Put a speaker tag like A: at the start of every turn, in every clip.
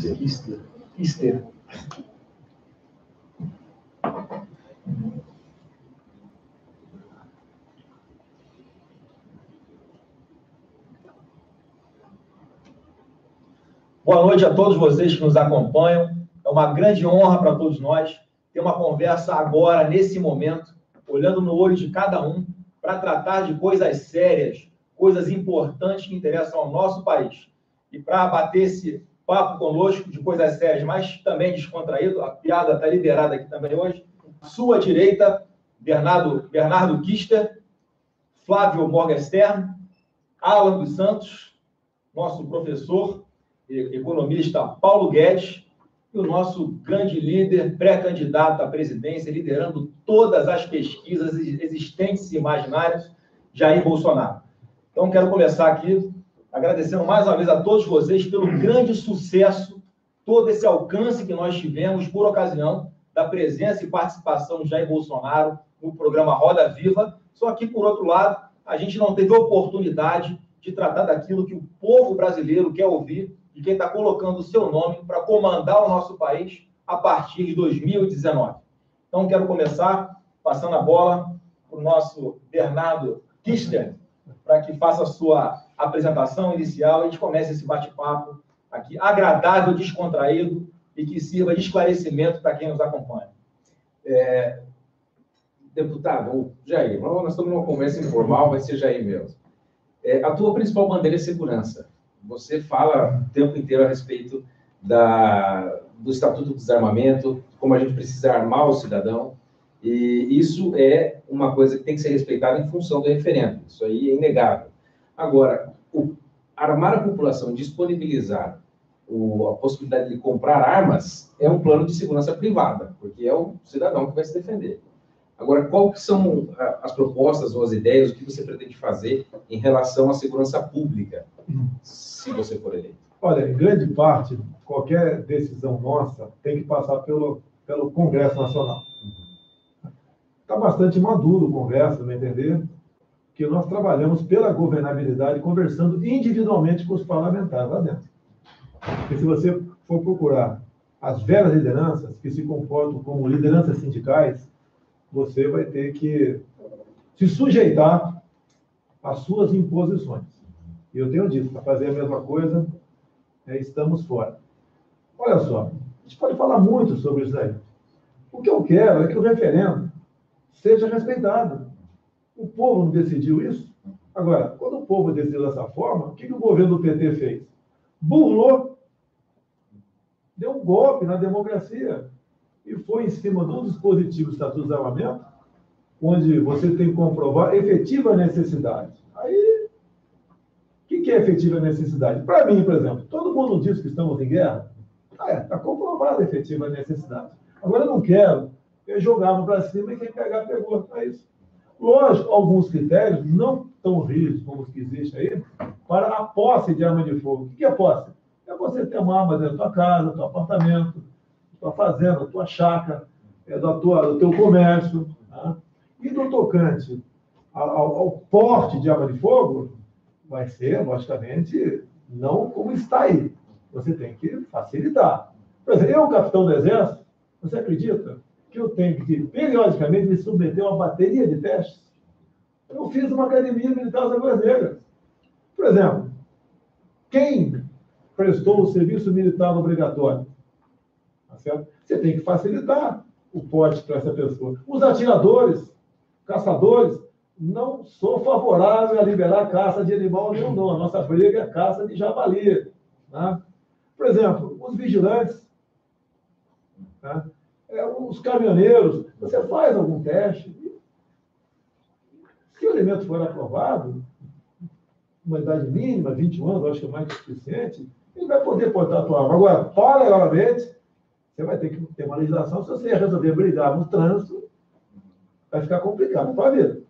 A: Kister. Boa noite a todos vocês que nos acompanham. É uma grande honra para todos nós ter uma conversa agora, nesse momento, olhando no olho de cada um, para tratar de coisas sérias, coisas importantes que interessam ao nosso país. E para bater esse papo conosco de coisas sérias, mas também descontraído, a piada está liberada aqui também hoje, sua direita, Bernardo Kister, Flávio Morgenstern, Alan dos Santos, nosso professor, economista Paulo Guedes, e o nosso grande líder, pré-candidato à presidência, liderando todas as pesquisas existentes e imaginárias, Jair Bolsonaro. Então, quero começar aqui agradecendo mais uma vez a todos vocês pelo grande sucesso, todo esse alcance que nós tivemos por ocasião da presença e participação de Jair Bolsonaro no programa Roda Viva. Só que, por outro lado, a gente não teve oportunidade de tratar daquilo que o povo brasileiro quer ouvir e quem está colocando o seu nome para comandar o nosso país a partir de 2019. Então, quero começar passando a bola para o nosso Bernardo Kister, para que faça a sua apresentação inicial e a gente comece esse bate-papo aqui, agradável, descontraído e que sirva de esclarecimento para quem nos acompanha.
B: Deputado, Jair, nós estamos numa conversa informal, vai ser Jair mesmo. A tua principal bandeira é segurança. Você fala o tempo inteiro a respeito do Estatuto do Desarmamento, como a gente precisa armar o cidadão, e isso é uma coisa que tem que ser respeitada em função do referendo. Isso aí é inegável. Agora, armar a população, disponibilizar a possibilidade de comprar armas, é um plano de segurança privada, porque é o cidadão que vai se defender. Agora, quais são as propostas ou as ideias, o que você pretende fazer em relação à segurança pública, se você for eleito?
C: Olha, em grande parte, qualquer decisão nossa tem que passar pelo Congresso Nacional. Está bastante maduro o Congresso, me entender, que nós trabalhamos pela governabilidade, conversando individualmente com os parlamentares lá dentro. Porque se você for procurar as velhas lideranças, que se comportam como lideranças sindicais, você vai ter que se sujeitar às suas imposições. E eu tenho dito, para fazer a mesma coisa, estamos fora. Olha só, a gente pode falar muito sobre isso aí. O que eu quero é que o referendo seja respeitado. O povo não decidiu isso? Agora, quando o povo decidiu dessa forma, o que o governo do PT fez? Burlou, deu um golpe na democracia e foi em cima de um dispositivo do Estatuto do Desarmamento, onde você tem que comprovar efetiva necessidade. Aí, o que é efetiva necessidade? Para mim, por exemplo, todo mundo diz que estamos em guerra. Está comprovada a efetiva necessidade. Agora, eu não quero jogar para cima e quem pegar, pegou. É isso. Lógico, alguns critérios não tão rígidos como os que existem aí, para a posse de arma de fogo. O que é posse? É você ter uma arma dentro da tua casa, do teu apartamento, da tua fazenda, da tua chácara, do teu comércio. Tá? E no tocante ao porte de arma de fogo, vai ser, logicamente, não como está aí. Você tem que facilitar. Por exemplo, eu, capitão do Exército, você acredita que eu tenho que, periodicamente, me submeter a uma bateria de testes? Eu fiz uma academia militar das Águas Negras. Por exemplo, quem prestou o serviço militar obrigatório? Tá certo? Você tem que facilitar o porte para essa pessoa. Os atiradores, caçadores, não sou favorável a liberar caça de animal nenhum, não. A nossa briga é caça de javali. Tá? Por exemplo, os vigilantes, tá? Os caminhoneiros, você faz algum teste. Se o elemento for aprovado, uma idade mínima, 21 anos, acho que é mais que suficiente, ele vai poder portar a tua arma. Agora, paralelamente, você vai ter que ter uma legislação. Se você resolver brigar no trânsito, vai ficar complicado para a vida.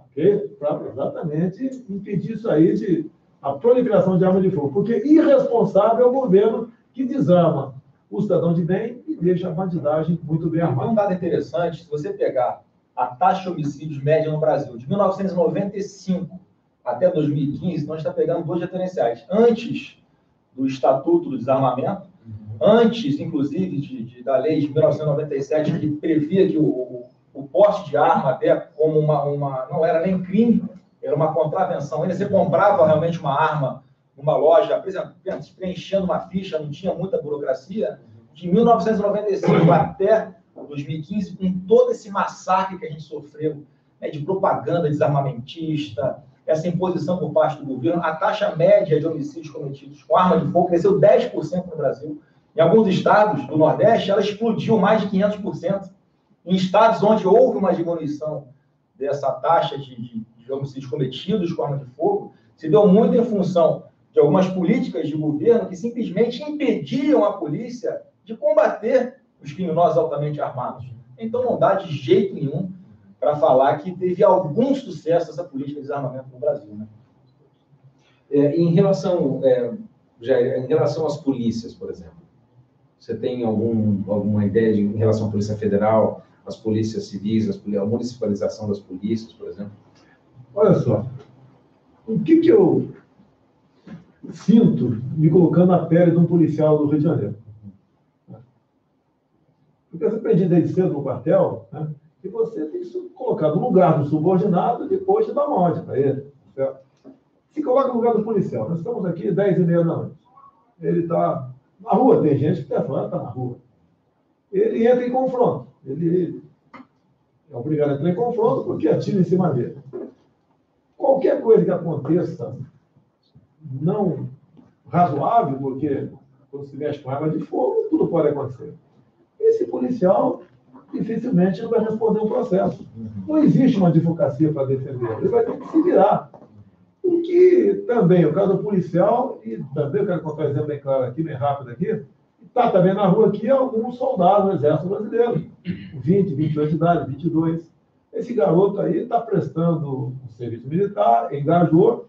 C: Ok? Para exatamente impedir isso aí, a proliferação de arma de fogo. Porque irresponsável é o governo que desarma o cidadão de bem e deixa a bandidagem muito bem armada.
A: Um dado interessante, se você pegar a taxa de homicídios média no Brasil, de 1995 até 2015, nós estamos pegando dois referenciais. Antes do Estatuto do Desarmamento, antes, inclusive, da lei de 1997, que previa que o porte de arma, até como não era nem crime, era uma contravenção. Ainda você comprava realmente uma arma numa loja, por exemplo, preenchendo uma ficha, não tinha muita burocracia. De 1995 até 2015, com todo esse massacre que a gente sofreu, né, de propaganda desarmamentista, essa imposição por parte do governo, a taxa média de homicídios cometidos com arma de fogo cresceu 10% no Brasil. Em alguns estados do Nordeste, ela explodiu mais de 500%. Em estados onde houve uma diminuição dessa taxa de homicídios cometidos com arma de fogo, se deu muito em função de algumas políticas de governo que simplesmente impediam a polícia de combater os criminosos altamente armados. Então, não dá de jeito nenhum para falar que teve algum sucesso essa política de desarmamento no Brasil, né?
B: Em relação às polícias, por exemplo, você tem alguma ideia em relação à Polícia Federal, às polícias civis, a municipalização das polícias, por exemplo?
C: Olha só, o que eu sinto me colocando na pele de um policial do Rio de Janeiro? Porque eu aprendi desde cedo no quartel, né, que você tem que se colocar no lugar do subordinado e depois de dar uma ordem para ele. Certo? Se coloca no lugar do policial. Nós estamos aqui 10h30 da noite. Ele está na rua, tem gente que está na rua. Ele entra em confronto. Ele é obrigado a entrar em confronto porque atira em cima dele. Qualquer coisa que aconteça não razoável, porque quando se mexe com arma de fogo, tudo pode acontecer. Esse policial dificilmente não vai responder um processo. Não existe uma advocacia para defender. Ele vai ter que se virar. O que também, o caso do policial, e também eu quero contar um exemplo bem claro aqui, bem rápido aqui, está também na rua aqui alguns soldados do Exército Brasileiro, 20, 28 de idade, 22. Esse garoto aí está prestando um serviço militar, engajou,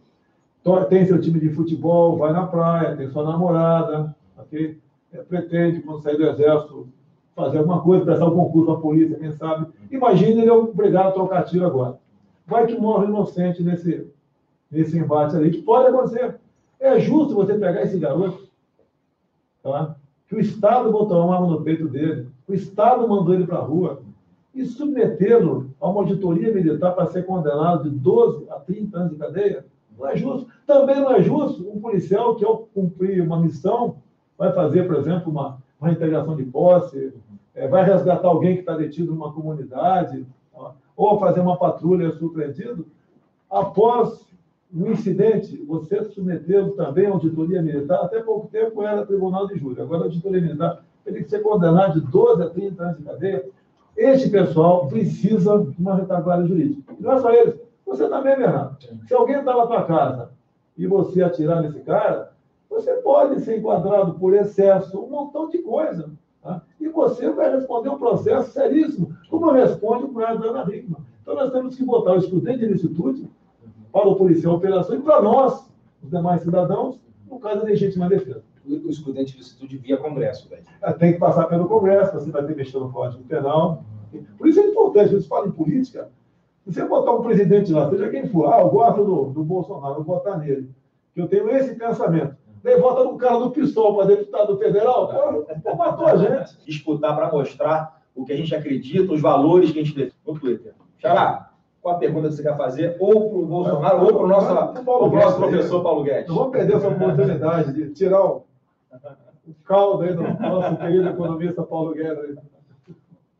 C: tem seu time de futebol, vai na praia, tem sua namorada, okay? Pretende, quando sair do Exército, fazer alguma coisa, prestar um concurso à polícia, quem sabe. Imagina ele é obrigado a trocar tiro agora. Vai que morre inocente nesse embate ali, que pode acontecer. É justo você pegar esse garoto, tá? Que o Estado botou uma arma no peito dele, o Estado mandou ele para a rua, e submetê-lo a uma auditoria militar para ser condenado de 12 a 30 anos de cadeia? Não é justo. Também não é justo um policial que, ao cumprir uma missão, vai fazer, por exemplo, uma integração de posse, vai resgatar alguém que está detido numa comunidade, ou fazer uma patrulha surpreendido. Após um incidente, você submetê-lo também à auditoria militar. Até pouco tempo era tribunal de júri, agora a auditoria militar tem que ser condenado de 12 a 30 anos de cadeia. Este pessoal precisa de uma retaguarda jurídica. E não é só eles. Você também, Bernardo. Se alguém está na tua casa e você atirar nesse cara, você pode ser enquadrado por excesso, um montão de coisa. Tá? E você vai responder um processo seríssimo, como responde o cunhado da Ana Hickman. Então, nós temos que botar o estudante de licitude para o policial operação e para nós, os demais cidadãos, no caso da legítima defesa.
B: O estudante de licitude via Congresso. Daí.
C: Tem que passar pelo Congresso, você vai ter que mexer no Código Penal. Por isso é importante, a gente fala em política, se você botar um presidente lá, seja quem for, eu gosto do Bolsonaro, vou votar nele, que eu tenho esse pensamento. Daí vota no cara do PSOL para deputado federal, cara, matou a gente.
A: Disputar para mostrar o que a gente acredita, os valores que a gente defende no Twitter. Xará, qual a pergunta que você quer fazer? Ou para o Bolsonaro, ou para o nosso professor Paulo Guedes.
C: Não vamos perder essa oportunidade de tirar o caldo aí do nosso querido economista Paulo Guedes.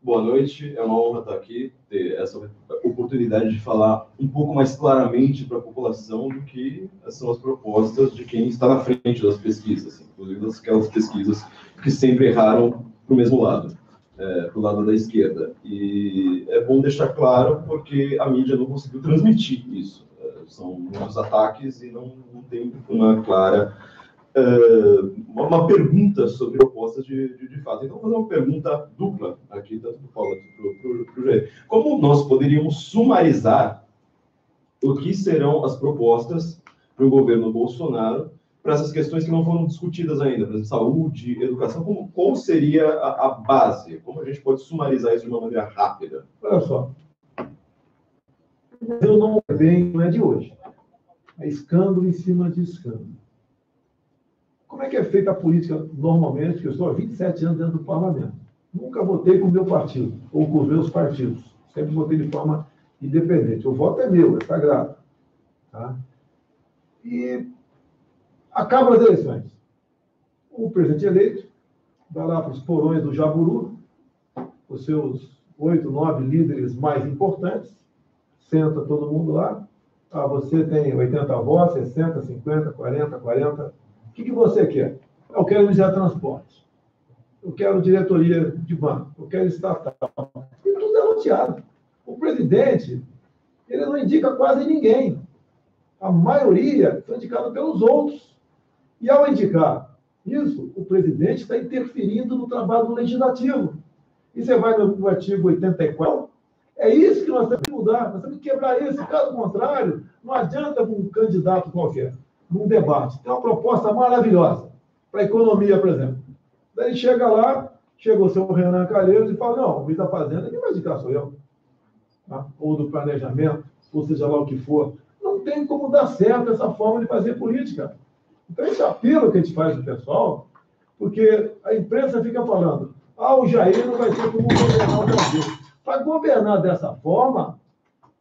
D: Boa noite, é uma honra estar aqui, ter essa oportunidade de falar um pouco mais claramente para a população do que são as propostas de quem está na frente das pesquisas, inclusive aquelas pesquisas que sempre erraram para o mesmo lado, para o lado da esquerda. E é bom deixar claro porque a mídia não conseguiu transmitir isso. São muitos ataques e não tem uma clara... uma pergunta sobre propostas de fato. Então, vou fazer uma pergunta dupla aqui, tanto para o Paulo quanto para o Jair. Como nós poderíamos sumarizar o que serão as propostas para o governo Bolsonaro para essas questões que não foram discutidas ainda, por exemplo, saúde, educação, qual seria a base? Como a gente pode sumarizar isso de uma maneira rápida?
C: Olha só, eu não é de hoje. É escândalo em cima de escândalo. Como é que é feita a política normalmente? Que eu estou há 27 anos dentro do parlamento. Nunca votei com o meu partido, ou com os meus partidos. Sempre votei de forma independente. O voto é meu, é sagrado. Tá? E acabam as eleições. O presidente eleito vai lá para os porões do Jaburu, os seus 8, 9 líderes mais importantes, senta todo mundo lá. Ah, você tem 80 votos, 60, 50, 40, 40. O que você quer? Eu quero Ministério do Transporte. Eu quero diretoria de banco. Eu quero estatal. E tudo é loteado. O presidente, ele não indica quase ninguém. A maioria foi indicada pelos outros. E ao indicar isso, o presidente está interferindo no trabalho do legislativo. E você vai no artigo 84, é isso que nós temos que mudar, nós temos que quebrar isso. Caso contrário, não adianta um candidato qualquer, num debate. Tem uma proposta maravilhosa para a economia, por exemplo. Daí chega lá, chega o seu Renan Calheiros e fala, não, o ministro da Fazenda, quem vai indicar sou eu. Tá? Ou do planejamento, ou seja lá o que for. Não tem como dar certo essa forma de fazer política. Então, esse apelo que a gente faz do pessoal, porque a imprensa fica falando, o Jair não vai ter como governar o Brasil. Para governar dessa forma,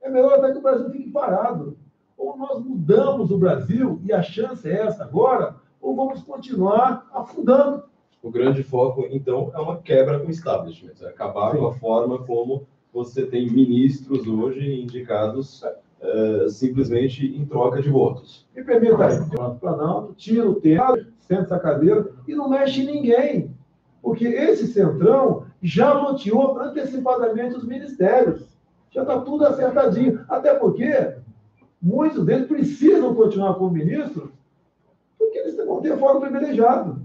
C: é melhor até que o Brasil fique parado. Ou nós mudamos o Brasil, e a chance é essa agora, ou vamos continuar afundando.
D: O grande foco, então, é uma quebra com o establishment, é acabar com a forma como você tem ministros hoje indicados simplesmente em troca de votos.
C: Me permita aí, Planalto, tira o tema, senta essa cadeira e não mexe em ninguém. Porque esse centrão já loteou antecipadamente os ministérios. Já está tudo acertadinho. Até porque muitos deles precisam continuar como ministros, porque eles vão ter fórum privilegiado.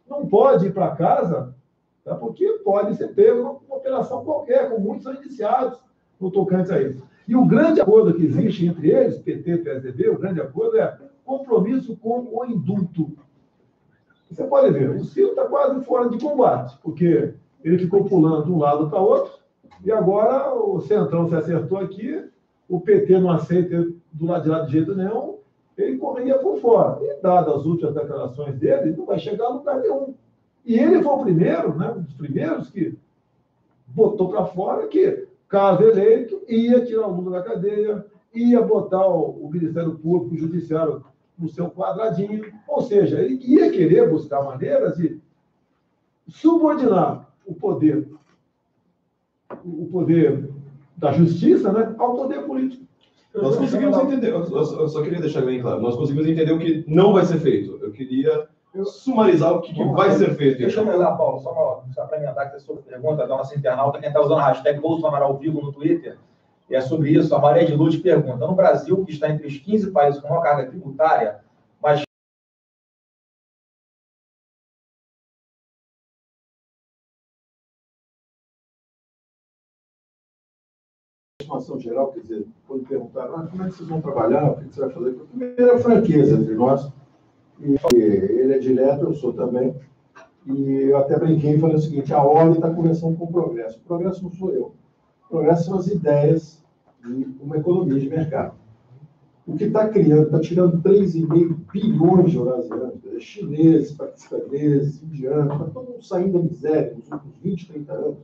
C: Não pode ir para casa, tá? Porque pode ser pego numa operação qualquer, como muitos são iniciados no tocante a isso. E o grande acordo que existe entre eles, PT e PSDB, o grande acordo é compromisso com o indulto. Você pode ver, o Ciro está quase fora de combate, porque ele ficou pulando de um lado para outro, e agora o Centrão se acertou aqui, o PT não aceita do lado de lá de jeito nenhum, ele correria por fora. E, dadas as últimas declarações dele, não vai chegar a lugar nenhum. E ele foi o primeiro, né, um dos primeiros que botou para fora que, caso eleito, ia tirar o Lula da cadeia, ia botar o Ministério Público, o Judiciário no seu quadradinho. Ou seja, ele ia querer buscar maneiras de subordinar o poder da justiça, né, ao poder político.
D: Nós conseguimos entender, eu só queria deixar bem claro, nós conseguimos entender o que não vai ser feito. Eu queria sumarizar o que vai ser feito.
A: Deixa eu olhar, Paulo, só para emendar que a sua pergunta da nossa internauta, quem está usando a hashtag Bolsonaro ao vivo no Twitter, e é sobre isso. A Maria de Luz pergunta, no Brasil, que está entre os 15 países com maior carga tributária, mas
E: informação geral, quer dizer, quando perguntaram, como é que vocês vão trabalhar, o que você vai fazer? Primeiro, a franqueza entre nós, e ele é direto, eu sou também, e eu até brinquei e falei o seguinte, a ordem está começando com o progresso. O progresso não sou eu. O progresso são as ideias de uma economia de mercado. O que está criando, está tirando 3,5 bilhões de eurasianos, chineses, paquistaneses, indianos, está todo mundo saindo da miséria nos últimos 20, 30 anos.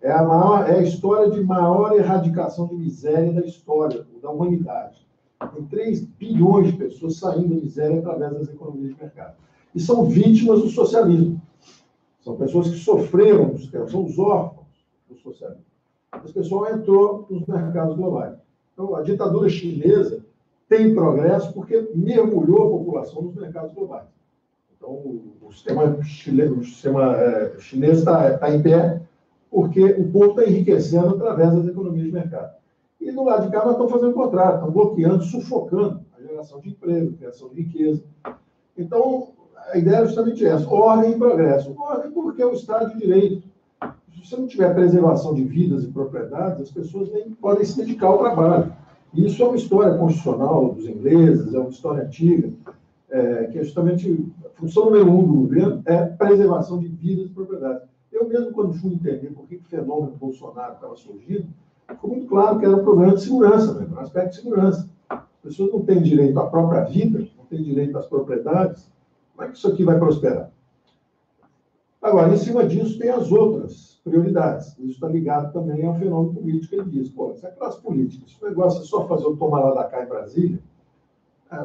E: É a história de maior erradicação de miséria da história, da humanidade. Tem 3 bilhões de pessoas saindo da miséria através das economias de mercado. E são vítimas do socialismo. São pessoas que sofreram, são os órfãos do socialismo. Esse pessoal entrou nos mercados globais. Então, a ditadura chinesa tem progresso porque mergulhou a população nos mercados globais. Então, o sistema chinês está em pé porque o povo está enriquecendo através das economias de mercado. E do lado de cá nós estamos fazendo o contrário, estamos bloqueando, sufocando a geração de emprego, a criação de riqueza. Então, a ideia é justamente essa, ordem e progresso. Ordem porque é o Estado de Direito. Se você não tiver preservação de vidas e propriedades, as pessoas nem podem se dedicar ao trabalho. E isso é uma história constitucional dos ingleses, é uma história antiga, que é justamente a função número 1 do governo é preservação de vidas e propriedades. Eu mesmo, quando fui entender por que o fenômeno Bolsonaro estava surgindo, ficou muito claro que era um problema de segurança, né? Um aspecto de segurança. As pessoas não têm direito à própria vida, não têm direito às propriedades, Como é que isso aqui vai prosperar? Agora, em cima disso, tem as outras prioridades. Isso está ligado também ao fenômeno político que ele diz. Pô, essa classe política, se o negócio é só fazer o tomar lá da cá em Brasília,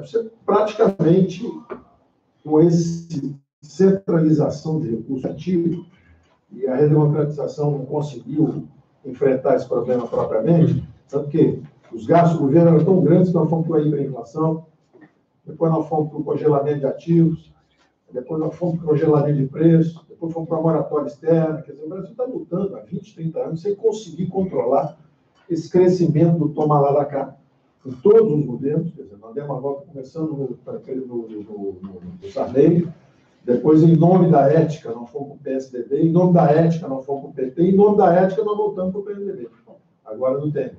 E: você praticamente, com essa centralização de recursos ativos, e a redemocratização não conseguiu enfrentar esse problema propriamente, sabe por quê? Os gastos do governo eram tão grandes que nós fomos para a hiperinflação, depois nós fomos para o congelamento de ativos, depois nós fomos para o congelamento de preços, depois fomos para a moratória externa. Quer dizer, o Brasil está lutando há 20, 30 anos sem conseguir controlar esse crescimento do toma lá da cá. Em todos os governos, quer dizer, nós demos uma volta começando no Sarney, depois, em nome da ética, nós fomos para o PSDB, em nome da ética, nós fomos para o PT, em nome da ética, nós voltamos para o PSDB. Agora não tem.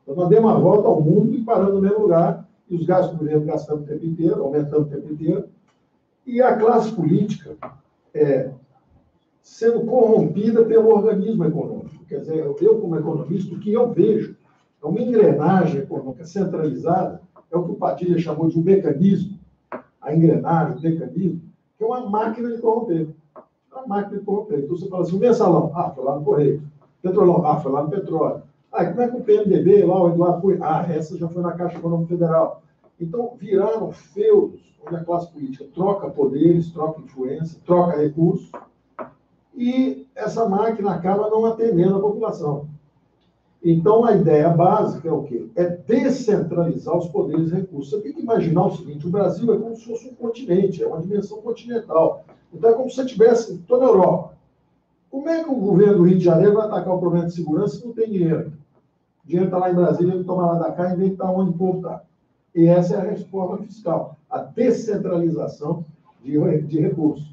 E: Então, nós demos uma volta ao mundo e paramos no mesmo lugar, e os gastos do governo gastando o tempo inteiro, aumentando o tempo inteiro, e a classe política sendo corrompida pelo organismo econômico. Quer dizer, eu, como economista, o que eu vejo é uma engrenagem econômica centralizada, é o que o Padilha chamou de um mecanismo, a engrenagem, o mecanismo, que é uma máquina de corromper. É uma máquina de corromper. Então você fala assim, o mensalão, foi lá no Correio. Petrolão, foi lá no petróleo. Como é que o PMDB, lá o Eduardo foi? Essa já foi na Caixa Econômica Federal. Então, viraram feudos, onde a classe política troca poderes, troca influência, troca recursos, e essa máquina acaba não atendendo a população. Então, a ideia básica é o quê? É descentralizar os poderes e recursos. Você tem que imaginar o seguinte, o Brasil é como se fosse um continente, é uma dimensão continental. Então, é como se você estivesse toda a Europa. Como é que o governo do Rio de Janeiro vai atacar o problema de segurança se não tem dinheiro? O dinheiro está lá em Brasília, ele toma lá da cá, em vez de estar onde o povo está. E essa é a reforma fiscal, a descentralização de recursos.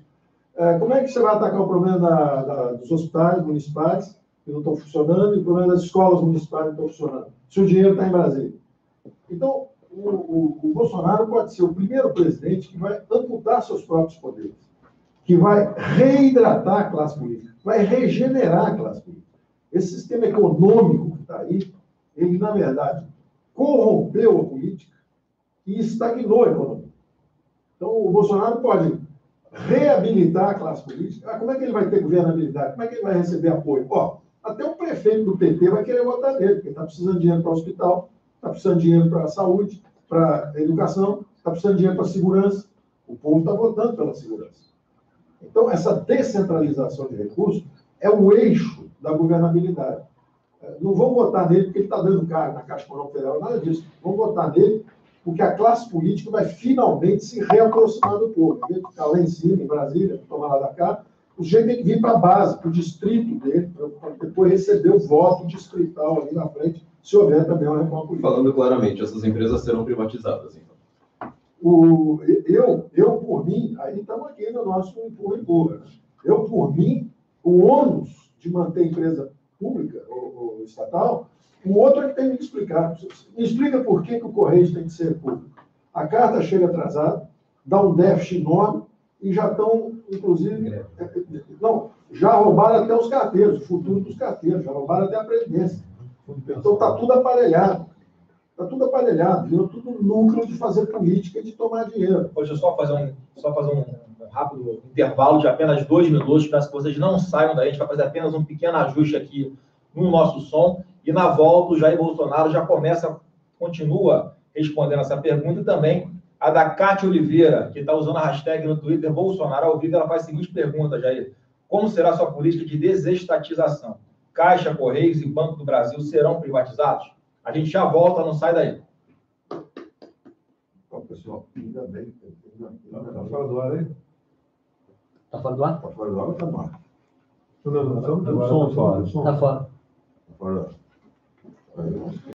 E: Como é que você vai atacar o problema dos hospitais municipais, que não estão funcionando, e o problema das escolas municipais que não estão funcionando, se o dinheiro está em Brasília? Então, o Bolsonaro pode ser o primeiro presidente que vai amputar seus próprios poderes, que vai reidratar a classe política, vai regenerar a classe política. Esse sistema econômico que está aí, ele, na verdade, corrompeu a política e estagnou a economia. Então, o Bolsonaro pode reabilitar a classe política. Como é que ele vai ter governabilidade? Como é que ele vai receber apoio? Até o prefeito do PT vai querer votar nele, porque está precisando de dinheiro para o hospital, está precisando de dinheiro para a saúde, para a educação, está precisando de dinheiro para a segurança. O povo está votando pela segurança. Então, essa descentralização de recursos é o eixo da governabilidade. Não vão votar nele porque ele está dando cargo na Caixa Econômica Federal, nada disso. Vão votar nele porque a classe política vai finalmente se reaproximar do povo. Em vez de ficar lá em cima, em Brasília, tomar lá da cá, o jeito tem que vir para a base, para o distrito dele, para depois receber o voto distrital ali na frente, se houver também uma reforma política.
D: Falando claramente, essas empresas serão privatizadas, então.
E: Eu, por mim, aí estamos aqui no nosso empurra. Eu, por mim, o ônus de manter a empresa pública ou estatal, o outro é que tem que me explicar. Me explica por que o Correio tem que ser público. A carta chega atrasada, dá um déficit enorme e já estão, inclusive... já roubaram até os carteiros, o futuro dos carteiros, já roubaram até a previdência. Então está tudo aparelhado. Está tudo aparelhado, virou tudo núcleo de fazer política e de tomar dinheiro.
A: Deixa eu só fazer um rápido intervalo de apenas 2 minutos, para que vocês não saiam daí. A gente vai fazer apenas um pequeno ajuste aqui no nosso som. E na volta, o Jair Bolsonaro já continua respondendo essa pergunta. E também a da Cátia Oliveira, que está usando a hashtag no Twitter Bolsonaro ao vivo. Ela faz a seguinte pergunta, Jair: como será a sua política de desestatização? Caixa, Correios e Banco do Brasil serão privatizados? A gente já volta, não sai daí.
E: Pessoal, ainda bem.
C: Está fora do ar aí?
F: Está fora do ar?
E: Está fora do ar ou está no ar?
C: Não, som fora.
F: Está fora.
E: Está fora.